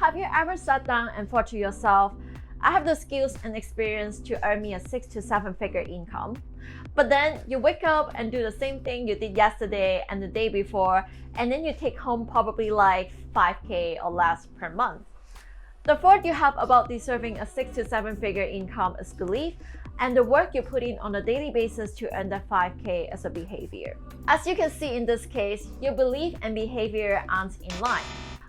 Have you ever sat down and thought to yourself, I have the skills and experience to earn me a 6 to 7 figure income? But then you wake up and do the same thing you did yesterday and the day before, and then you take home probably like 5K or less per month. The thought you have about deserving a 6 to 7 figure income is belief, and the work you put in on a daily basis to earn that 5K is a behavior. As you can see in this case, your belief and behavior aren't in line.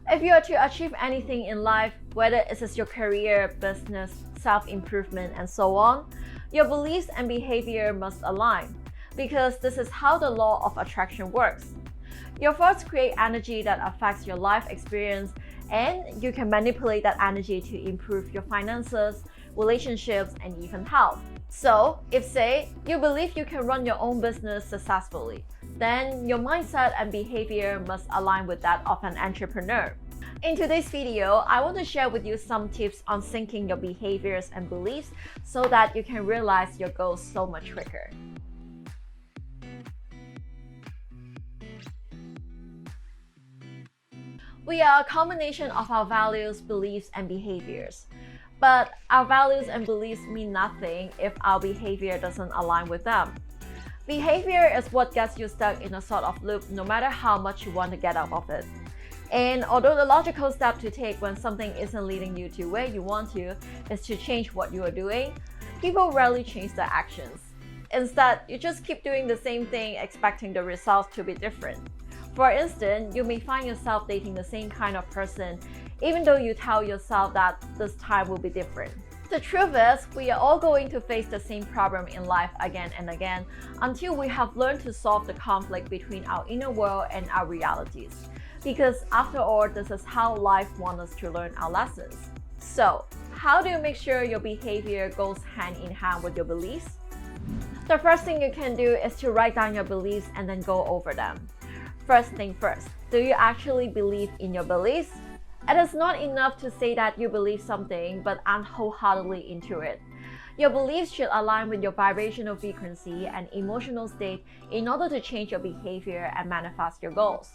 If you are to achieve anything in life, whether it is your career, business, self-improvement, and so on, your beliefs and behavior must align, because this is how the law of attraction works. Your thoughts create energy that affects your life experience, and you can manipulate that energy to improve your finances, relationships, and even health. So, if say, you believe you can run your own business successfully, then your mindset and behavior must align with that of an entrepreneur. In today's video, I want to share with you some tips on syncing your behaviors and beliefs so that you can realize your goals so much quicker. We are a combination of our values, beliefs, and behaviors. But our values and beliefs mean nothing if our behavior doesn't align with them. Behavior is what gets you stuck in a sort of loop no matter how much you want to get out of it. And although the logical step to take when something isn't leading you to where you want to is to change what you are doing, people rarely change their actions. Instead, you just keep doing the same thing expecting the results to be different. For instance, you may find yourself dating the same kind of person even though you tell yourself that this time will be different. The truth is, we are all going to face the same problem in life again and again until we have learned to solve the conflict between our inner world and our realities. Because after all, this is how life wants us to learn our lessons. So, how do you make sure your behavior goes hand in hand with your beliefs? The first thing you can do is to write down your beliefs and then go over them. First thing first, do you actually believe in your beliefs? It is not enough to say that you believe something but aren't wholeheartedly into it. Your beliefs should align with your vibrational frequency and emotional state in order to change your behavior and manifest your goals.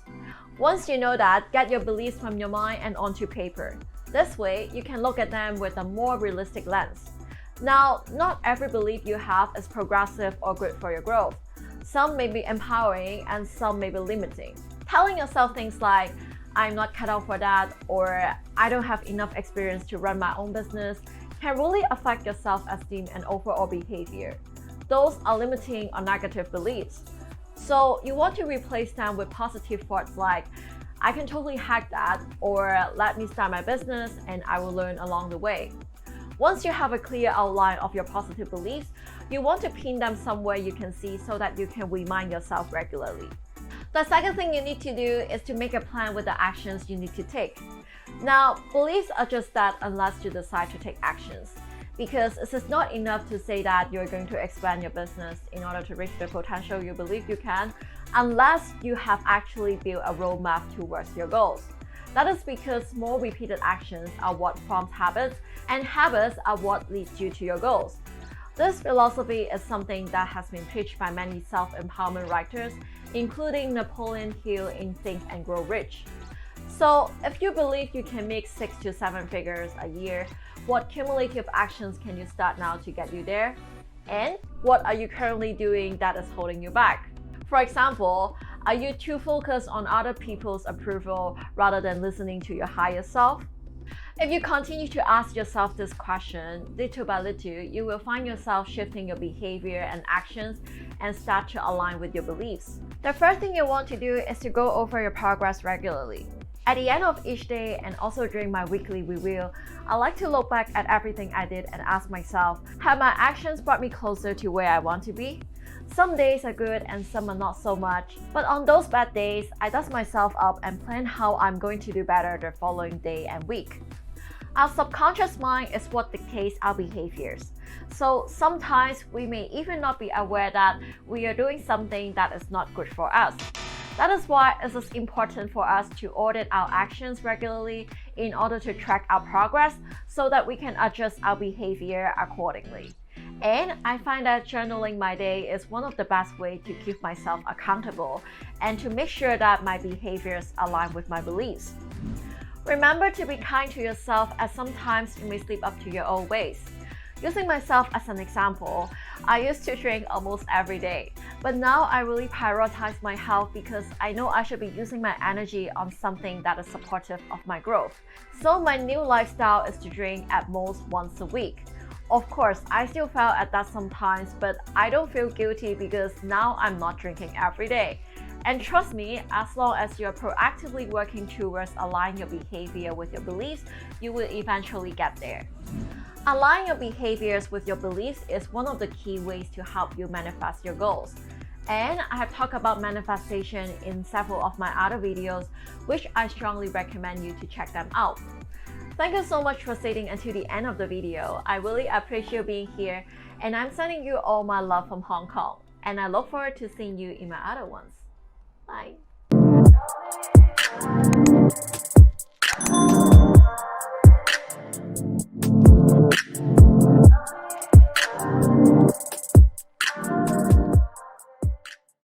Once you know that, get your beliefs from your mind and onto paper. This way, you can look at them with a more realistic lens. Now, not every belief you have is progressive or good for your growth. Some may be empowering and some may be limiting. Telling yourself things like, I'm not cut out for that, or I don't have enough experience to run my own business can really affect your self-esteem and overall behavior. Those are limiting or negative beliefs. So you want to replace them with positive thoughts like, I can totally hack that, or let me start my business and I will learn along the way. Once you have a clear outline of your positive beliefs, you want to pin them somewhere you can see so that you can remind yourself regularly. The second thing you need to do is to make a plan with the actions you need to take. Now, beliefs are just that unless you decide to take actions, because it is not enough to say that you're going to expand your business in order to reach the potential you believe you can, unless you have actually built a roadmap towards your goals. That is because small repeated actions are what forms habits, and habits are what leads you to your goals. This philosophy is something that has been preached by many self-empowerment writers, including Napoleon Hill in Think and Grow Rich. So, if you believe you can make 6 to 7 figures a year, what cumulative actions can you start now to get you there? And what are you currently doing that is holding you back? For example, are you too focused on other people's approval rather than listening to your higher self? If you continue to ask yourself this question, little by little, you will find yourself shifting your behavior and actions and start to align with your beliefs. The first thing you want to do is to go over your progress regularly. At the end of each day and also during my weekly review, I like to look back at everything I did and ask myself, have my actions brought me closer to where I want to be? Some days are good and some are not so much, but on those bad days, I dust myself up and plan how I'm going to do better the following day and week. Our subconscious mind is what dictates our behaviors. So sometimes we may even not be aware that we are doing something that is not good for us. That is why it is important for us to audit our actions regularly in order to track our progress so that we can adjust our behavior accordingly. And I find that journaling my day is one of the best ways to keep myself accountable and to make sure that my behaviors align with my beliefs. Remember to be kind to yourself, as sometimes you may slip up to your own ways. Using myself as an example, I used to drink almost every day, but now I really prioritize my health because I know I should be using my energy on something that is supportive of my growth. So my new lifestyle is to drink at most once a week. Of course, I still fail at that sometimes, but I don't feel guilty because now I'm not drinking every day. And trust me, as long as you're proactively working towards aligning your behavior with your beliefs, you will eventually get there. Aligning your behaviors with your beliefs is one of the key ways to help you manifest your goals. And I have talked about manifestation in several of my other videos, which I strongly recommend you to check them out. Thank you so much for staying until the end of the video. I really appreciate you being here, and I'm sending you all my love from Hong Kong. And I look forward to seeing you in my other ones. Bye.